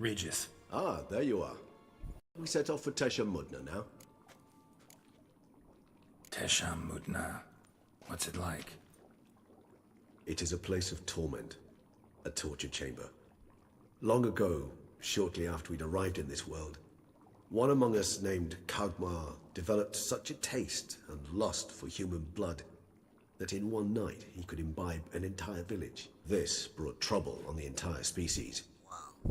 Regis. Ah, there you are. We set off for Teshma Mutna now. Teshma Mutna. What's it like? It is a place of torment. A torture chamber. Long ago, shortly after we'd arrived in this world, one among us named Kagmar developed such a taste and lust for human blood that in one night he could imbibe an entire village. This brought trouble on the entire species.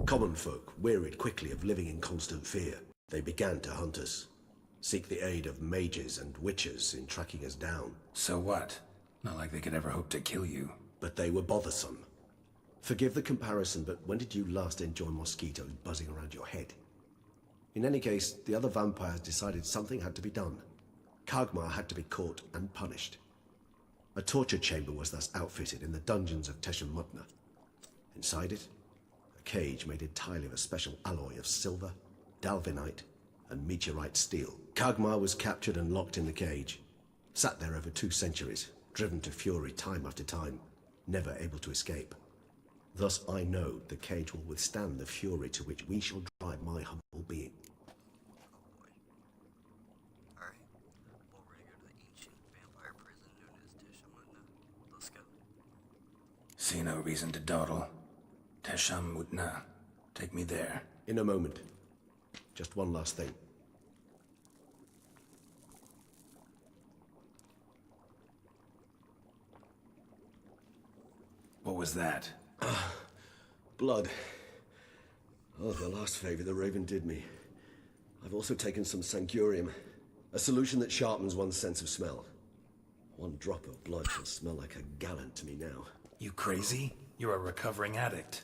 Common folk wearied quickly of living in constant fear. They began to hunt us, seek the aid of mages and witches in tracking us down. So what? Not like they could ever hope to kill you. But they were bothersome. Forgive the comparison, but when did you last enjoy mosquitoes buzzing around your head? In any case, the other vampires decided something had to be done. Kagmar had to be caught and punished. A torture chamber was thus outfitted in the dungeons of Teshma Mutna. Inside it, a cage made entirely of a special alloy of silver, dalvinite, and meteorite steel. Kagmar was captured and locked in the cage. Sat there over 2 centuries, driven to fury time after time, never able to escape. Thus I know the cage will withstand the fury to which we shall drive my humble being. Alright. Well, we're gonna go to the ancient vampire prison known as Teshma Mutna. Let's go. See no reason to dawdle. Teshma Mutna. Take me there. In a moment. Just one last thing. What was that? Blood. Oh, the last favor the Raven did me. I've also taken some Sancurium, a solution that sharpens one's sense of smell. One drop of blood shall smell like a gallon to me now. You crazy? You're a recovering addict.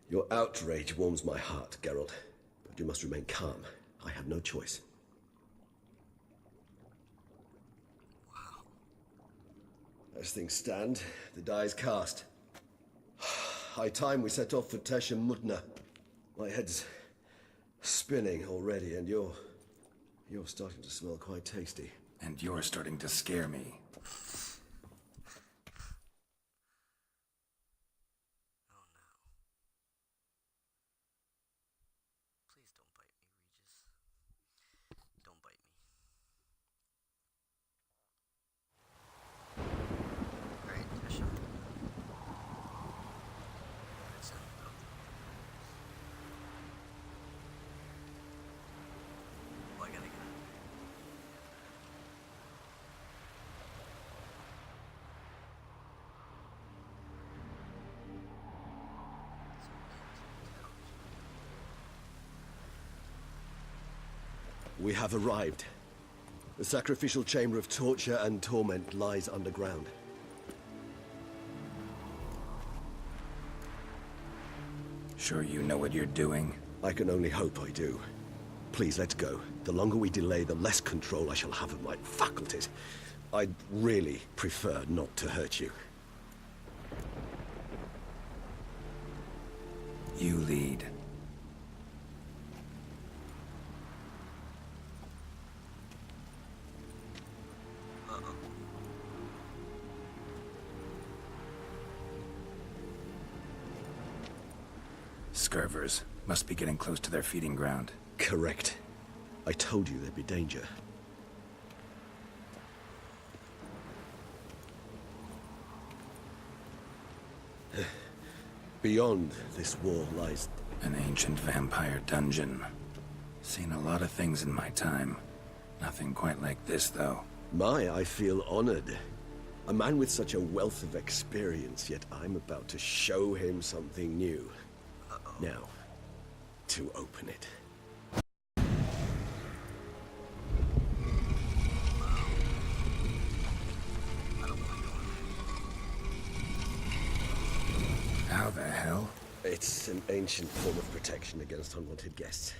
Your outrage warms my heart, Geralt. But you must remain calm. I have no choice. Wow. As things stand, the die is cast. High time we set off for Teshma Mutna. My head's spinning already, and you're starting to smell quite tasty. And you're starting to scare me. Oh no. Please don't bite me, Regis. Don't bite me. Alright, Teshma. That's it, though. Well, I gotta get it. We have arrived. The sacrificial chamber of torture and torment lies underground. Sure you know what you're doing? I can only hope I do. Please, let's go. The longer we delay, the less control I shall have of my faculties. I'd really prefer not to hurt you. You lead. Uh-oh. Scurvers. Must be getting close to their feeding ground. Correct. I told you there'd be danger. Beyond this wall lies... An ancient vampire dungeon. Seen a lot of things in my time. Nothing quite like this, though. I feel honored. A man with such a wealth of experience, yet I'm about to show him something new. Uh-oh. Now, to open it. I don't want to go in. How the hell? It's an ancient form of protection against unwanted guests.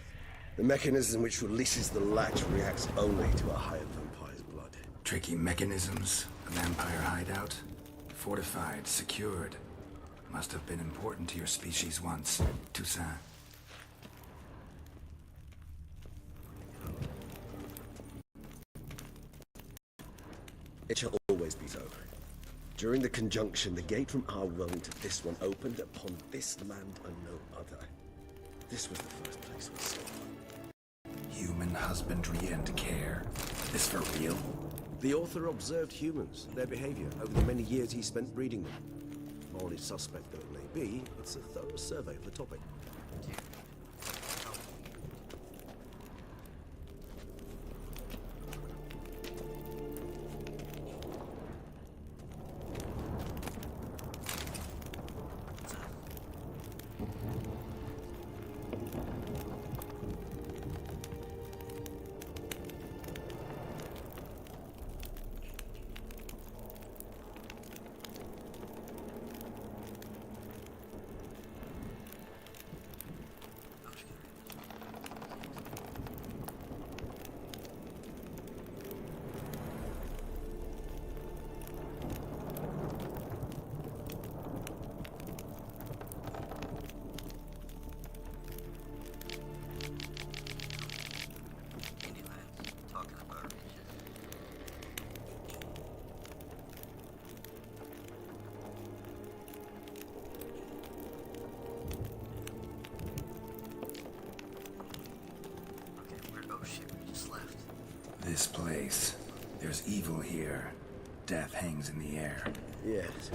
The mechanism which releases the latch reacts only to a higher vampire's blood. Tricky mechanisms. A vampire hideout. Fortified, secured. Must have been important to your species once. Toussaint. It shall always be so. During the conjunction, the gate from our world into this one opened upon this land and no other. This was the first place we saw. Human husbandry and care. This for real? The author observed humans, their behavior, over the many years he spent breeding them. Morally suspect though it may be, it's a thorough survey of the topic. Talking about Regis. Okay, oh shit, we just left. This place. There's evil here. Death hangs in the air. Yes.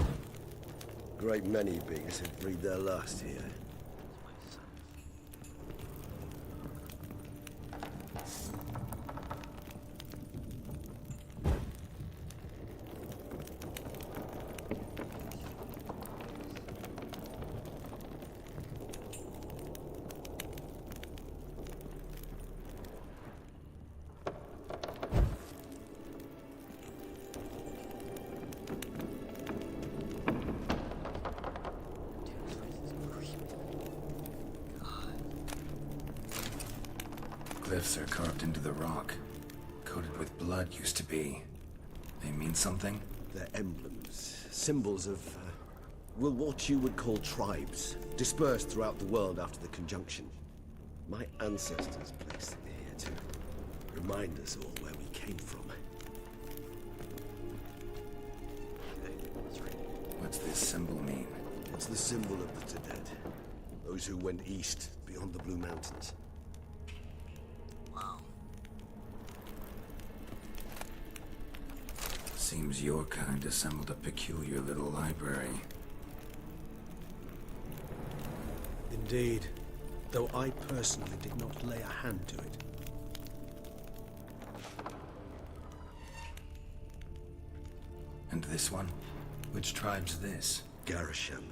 Great many beings have breathed their last here. Glyphs are carved into the rock. Coated with blood used to be. They mean something? They're emblems, symbols of, well, what you would call tribes, dispersed throughout the world after the conjunction. My ancestors placed them here to remind us all where we came from. What's this symbol mean? It's the symbol of the dead. Those who went east, beyond the Blue Mountains. Wow. Seems your kind assembled a peculiar little library. Indeed. Though I personally did not lay a hand to it. And this one? Which tribe's this? Garisham.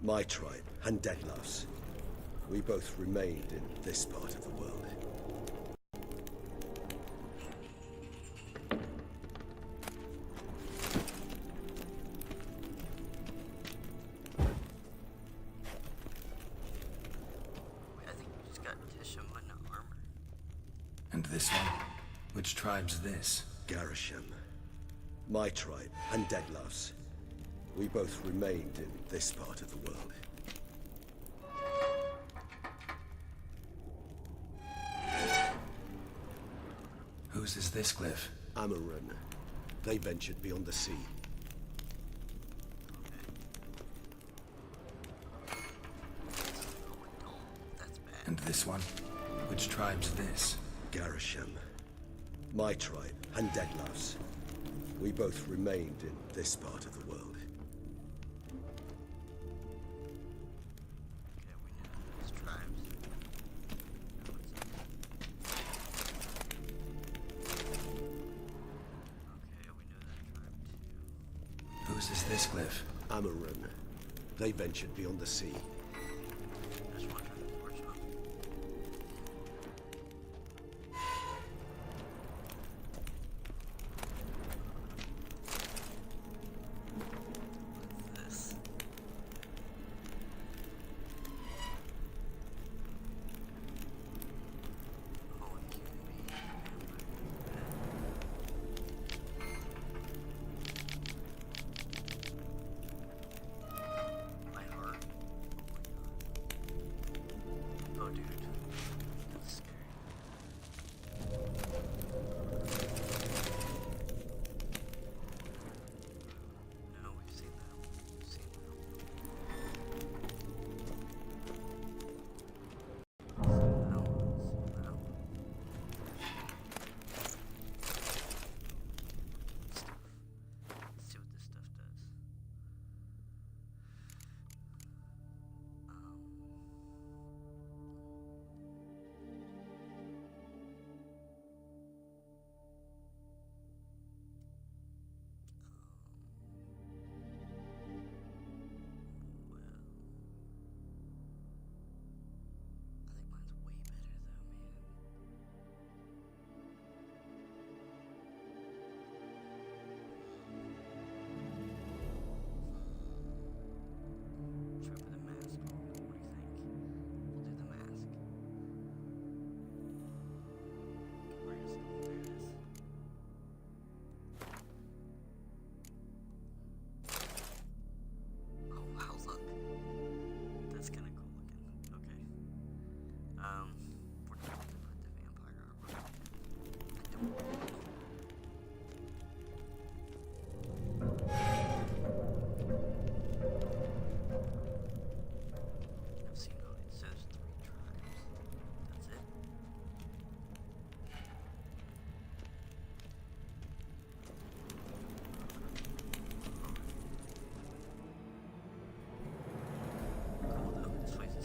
My tribe, and Deadloves. We both remained in this part of the world. I think we just got Teshma Mutna armor. And this one? Which tribe's this? Garisham. My tribe, and Deadloves. We both remained in this part of the world. Whose is this glyph? Amaran. They ventured beyond the sea. That's bad. And this one? Which tribe's this? Garisham. My tribe, and Deadloves. We both remained in this part of the world. Okay, we knew those tribes. Okay, we knew that tribe too. Whose is this glyph? Amaran. They ventured beyond the sea. There's one for the torch on. What's this? Oh, it can be. My heart.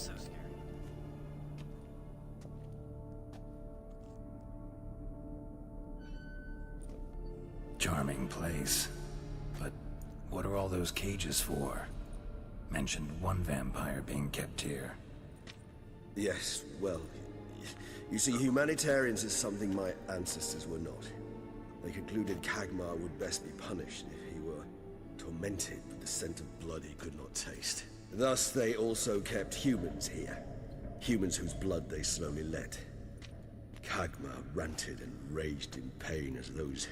so scary. Charming place. But what are all those cages for? Mentioned one vampire being kept here. Yes, well, you see, humanitarians is something my ancestors were not. They concluded Kagmar would best be punished if he were tormented with the scent of blood he could not taste. Thus, they also kept humans here. Humans whose blood they slowly let. Kagmar ranted and raged in pain as those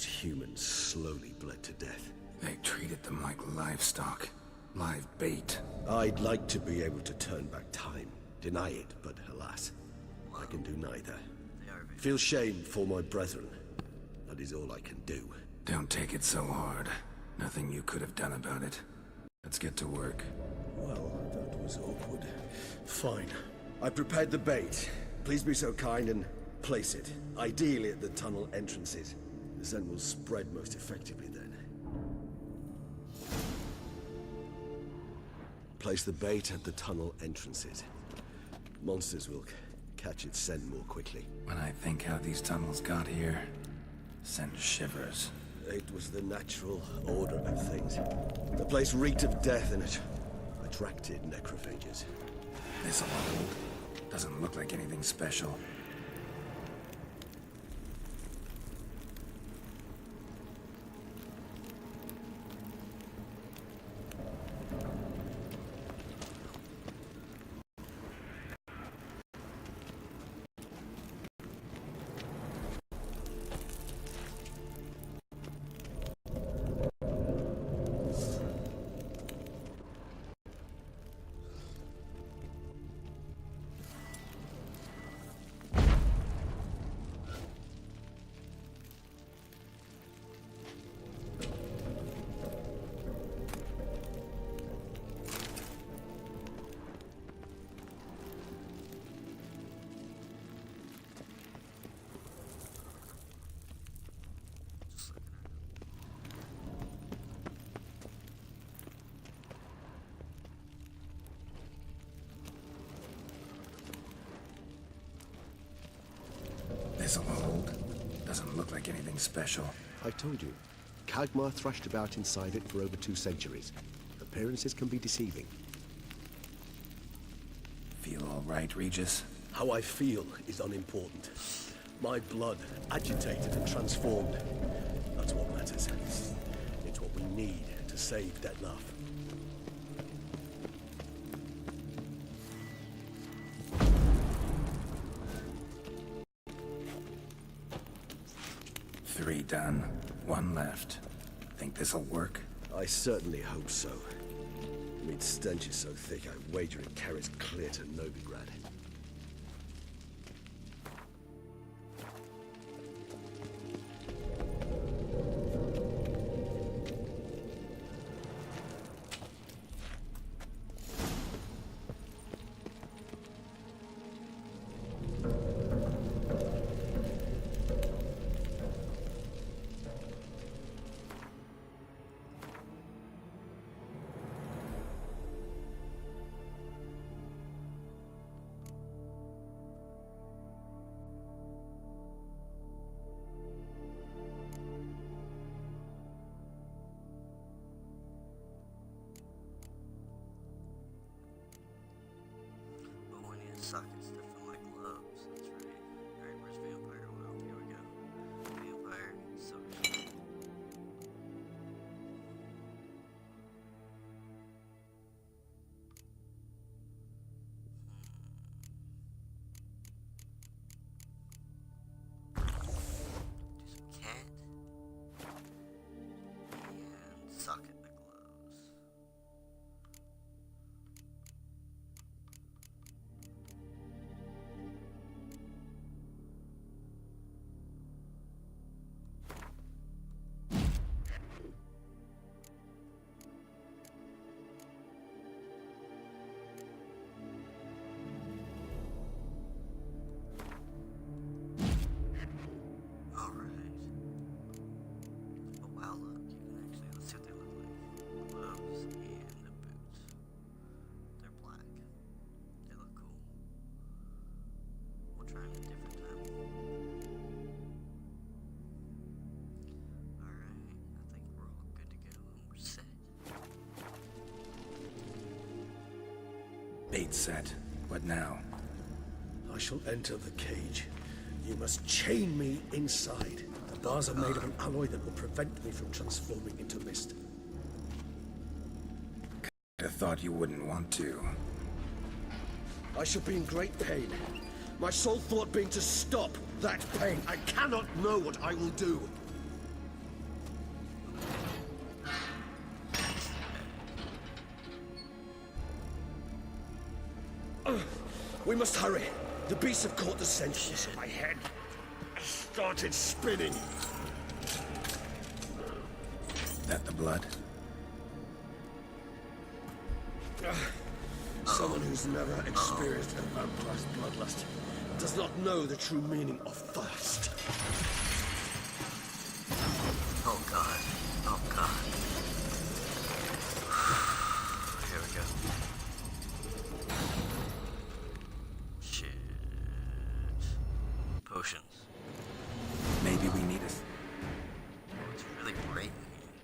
humans slowly bled to death. They treated them like livestock. Live bait. I'd like to be able to turn back time. Deny it, but alas, I can do neither. Feel shame for my brethren. That is all I can do. Don't take it so hard. Nothing you could have done about it. Let's get to work. Well, that was awkward. Fine. I prepared the bait. Please be so kind and place it. Ideally at the tunnel entrances. The scent will spread most effectively then. Place the bait at the tunnel entrances. Monsters will catch its scent more quickly. When I think how these tunnels got here, send shivers. It was the natural order of things. The place reeked of death and it attracted necrophages. This alone doesn't look like anything special. This'll hold. Doesn't look like anything special. I told you. Kagmar thrashed about inside it for over 2 centuries. Appearances can be deceiving. Feel all right, Regis? How I feel is unimportant. My blood agitated and transformed. That's what matters. It's what we need to save Detlef. Three done. 1 left. Think this'll work? I certainly hope so. I mean, stench is so thick, I wager it carries clear to Novigrad. Bait set. What now? I shall enter the cage. You must chain me inside. The bars are made of an alloy that will prevent me from transforming into mist. I thought you wouldn't want to. I shall be in great pain. My sole thought being to stop that pain. I cannot know what I will do. We must hurry. The beasts have caught the scent. My head started spinning. That the blood? Someone who's never experienced a vampire's bloodlust does not know the true meaning of thirst. Oh god. Oh god. Here we go. Shit. Potions. Maybe we need a... Oh, it's really bright in here.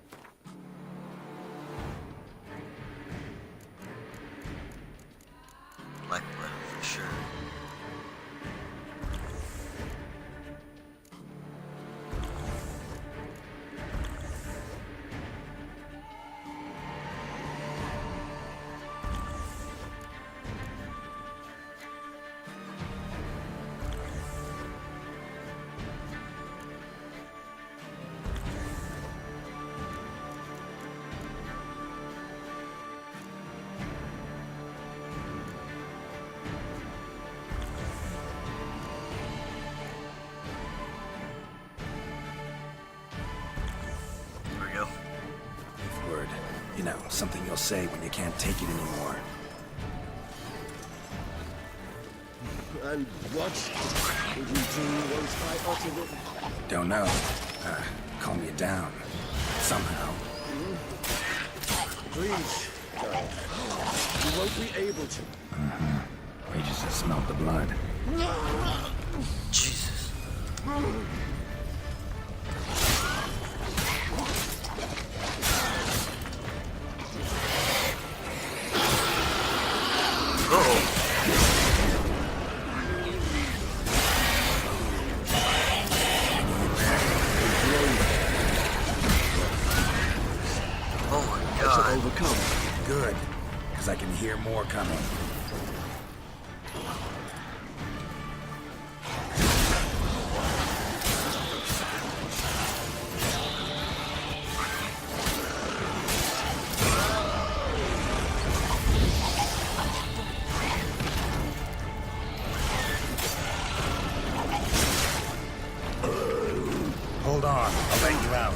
Black blood for sure. Here we go. word. You know, something you'll say when you can't take it anymore. And what would you do once I uttered it? Don't know. Calm you down. Somehow. Please, you won't be able to. Regis has smelled the blood. Jesus. Overcome. Good, because I can hear more coming. Hold on, I'll let you out.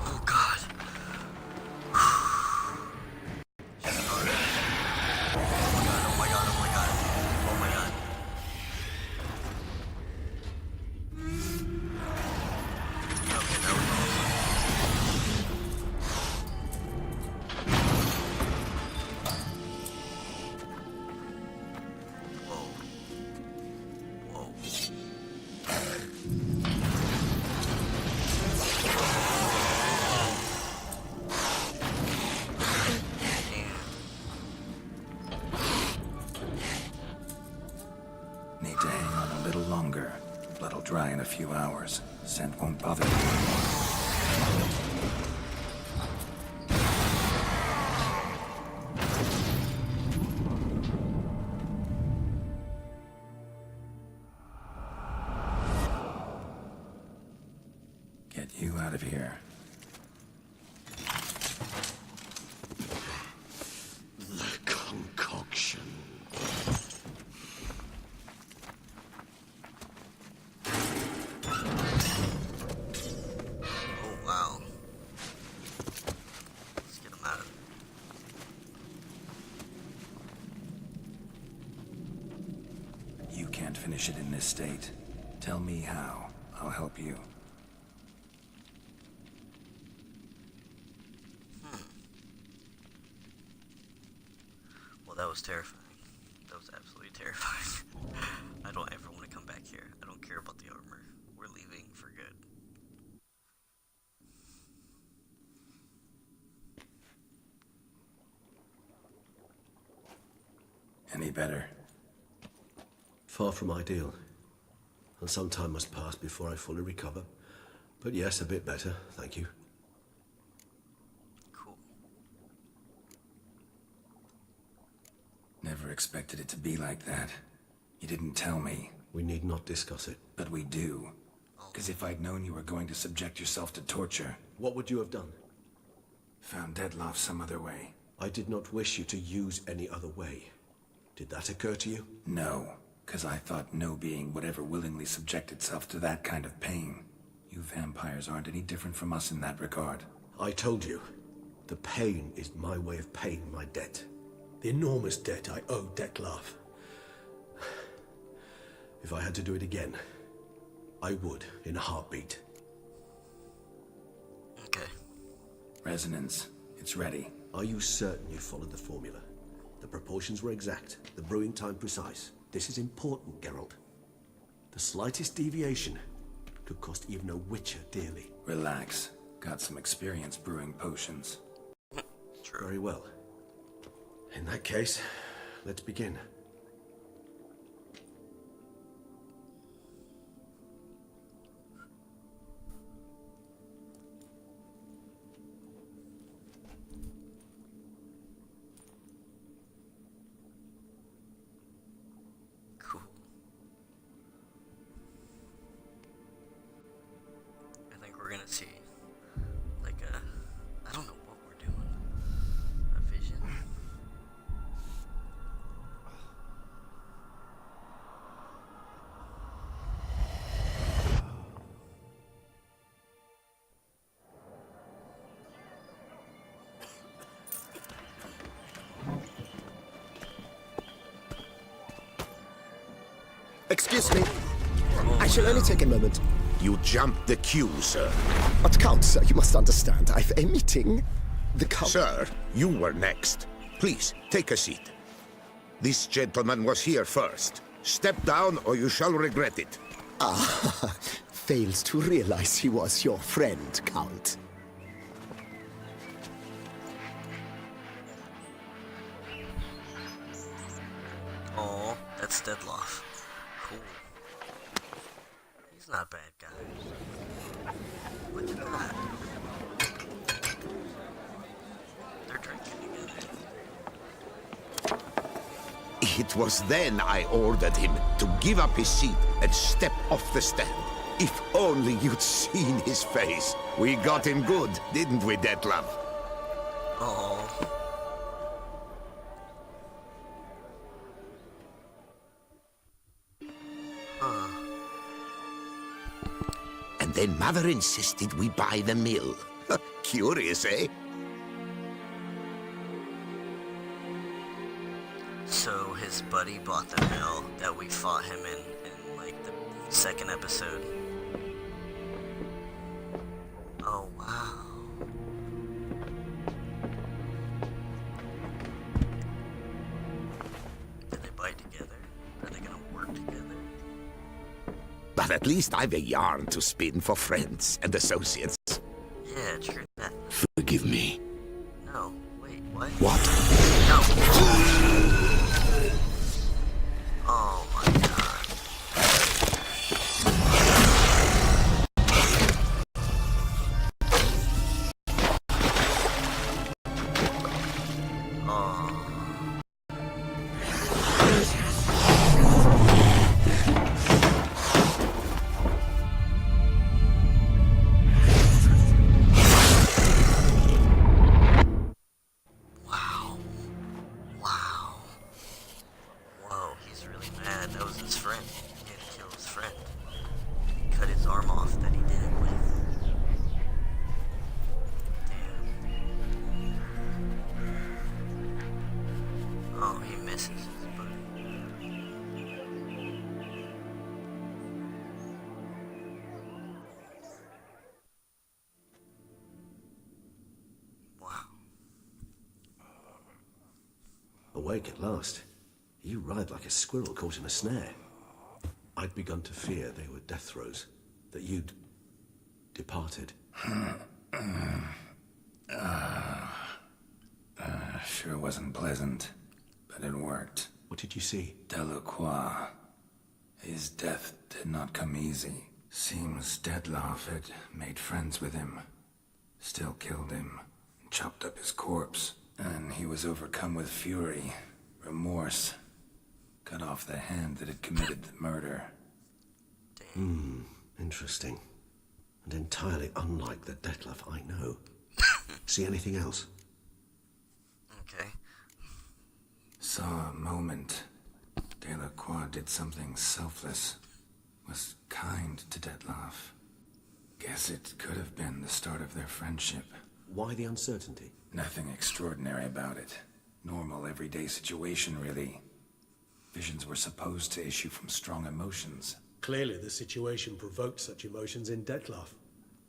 Oh God. Need to hang on a little longer. Blood'll dry in a few hours. Scent won't bother you anymore. Get you out of here. The concoction. Oh wow. Let's get him out of there. You can't finish it in this state. Tell me how. I'll help you. Well, that was terrifying. That was absolutely terrifying. I don't ever want to come back here. I don't care about the armor. We're leaving for good. Any better? Far from ideal. And some time must pass before I fully recover. But yes, a bit better, thank you. Cool. Never expected it to be like that. You didn't tell me. We need not discuss it. But we do. Because if I'd known you were going to subject yourself to torture... What would you have done? Found Dettlaff some other way. I did not wish you to use any other way. Did that occur to you? No, because I thought no being would ever willingly subject itself to that kind of pain. You vampires aren't any different from us in that regard. I told you, the pain is my way of paying my debt. The enormous debt I owe Dettlaff. If I had to do it again, I would, in a heartbeat. Okay. Resonance. It's ready. Are you certain you followed the formula? The proportions were exact, the brewing time precise. This is important, Geralt. The slightest deviation could cost even a witcher dearly. Relax. Got some experience brewing potions. True. Very well. In that case, let's begin. Cool. I think we're gonna see, like, I don't know what we're doing. A vision? Excuse me. I shall only take a moment. You jumped the queue, sir. But Count, sir, you must understand. I've a meeting. The Count... Sir, you were next. Please, take a seat. This gentleman was here first. Step down or you shall regret it. Ah, fails to realize he was your friend, Count. Oh, that's Dettlaff. Cool. He's not a bad guy. Look at that. They're drinking together. It was then I ordered him to give up his seat and step off the stand. If only you'd seen his face. We got him good, didn't we, Dettlaff? Oh. And then Mother insisted we buy the mill. Curious, eh? So his buddy bought the mill that we fought him in like the second episode. Oh wow. Did they bite together? Are they gonna work together? But at least I've a yarn to spin for friends and associates. Yeah, true that. Forgive me. No, wait, what? What? No. Oh my god. Oh. Wow. Wow. Whoa, he's really mad. That was his friend. He had to kill his friend. Cut his arm off that he did it with. Damn. Oh, he misses his buddy. Wow. Awake at last. You writhed like a squirrel caught in a snare. I'd begun to fear they were death throes, that you'd departed. Sure wasn't pleasant, but it worked. What did you see? Delacroix. His death did not come easy. Seems Dettlaff had made friends with him. Still killed him. Chopped up his corpse. And he was overcome with fury. Remorse. Cut off the hand that had committed the murder. Interesting. And entirely unlike the Dettlaff I know. See anything else? Okay. Saw a moment. Delacroix did something selfless. Was kind to Dettlaff. Guess it could have been the start of their friendship. Why the uncertainty? Nothing extraordinary about it. Normal, everyday situation, really. Visions were supposed to issue from strong emotions. Clearly the situation provoked such emotions in Dettlaff.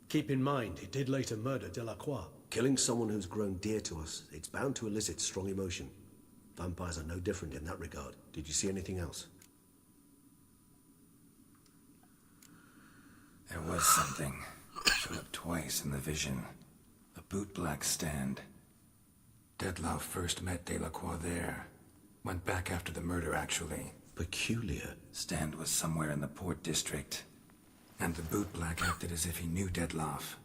Keep in mind, he did later murder Delacroix. Killing someone who's grown dear to us, it's bound to elicit strong emotion. Vampires are no different in that regard. Did you see anything else? There was something. Showed up twice in the vision. A bootblack stand. Dettlaff first met Delacroix there. Went back after the murder, actually. Peculiar. Stand was somewhere in the Port District. And the bootblack acted as if he knew Dettlaff.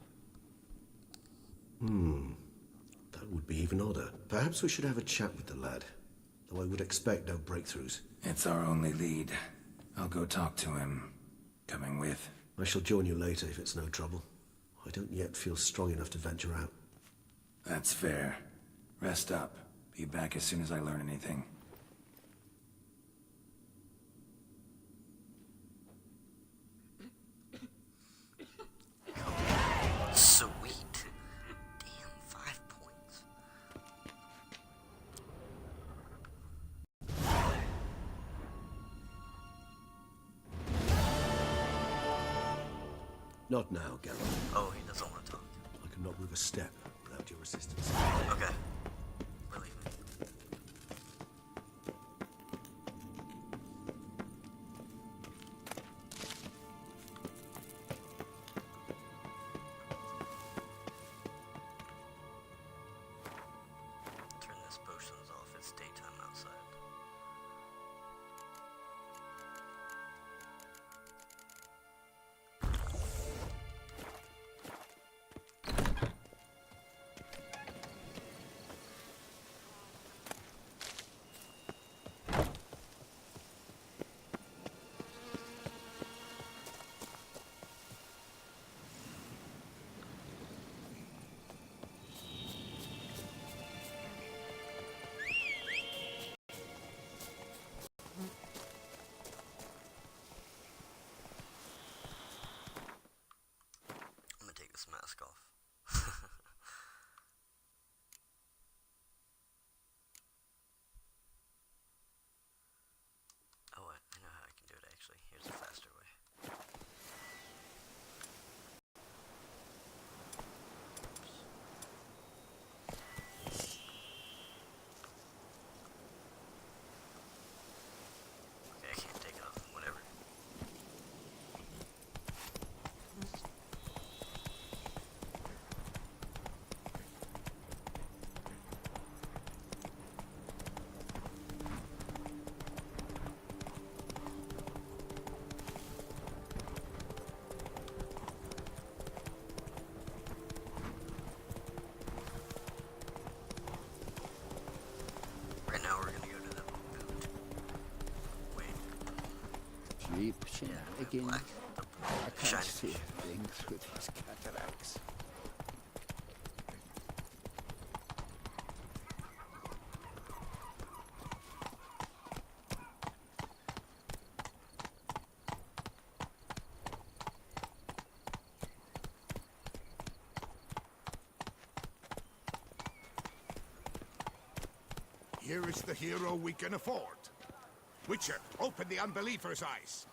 That would be even odder. Perhaps we should have a chat with the lad. Though I would expect no breakthroughs. It's our only lead. I'll go talk to him. Coming with. I shall join you later if it's no trouble. I don't yet feel strong enough to venture out. That's fair. Rest up. Be back as soon as I learn anything. Sweet. Damn, 5 points. Not now, Geralt. Oh, he doesn't want to talk. I cannot move a step without your assistance. Okay. We're leaving. Turn this potions off. It's daytime outside. I'm gonna take this mask off. Oh, I know how I can do it actually. Here's a faster way. Okay, I can't take it off. Whatever. Right now we're gonna go to the boot. Wait, Cheap shenanigan. black. I can't Shiny. see a thing through these cataracts. Here is the hero we can afford. Witcher, open the unbeliever's eyes.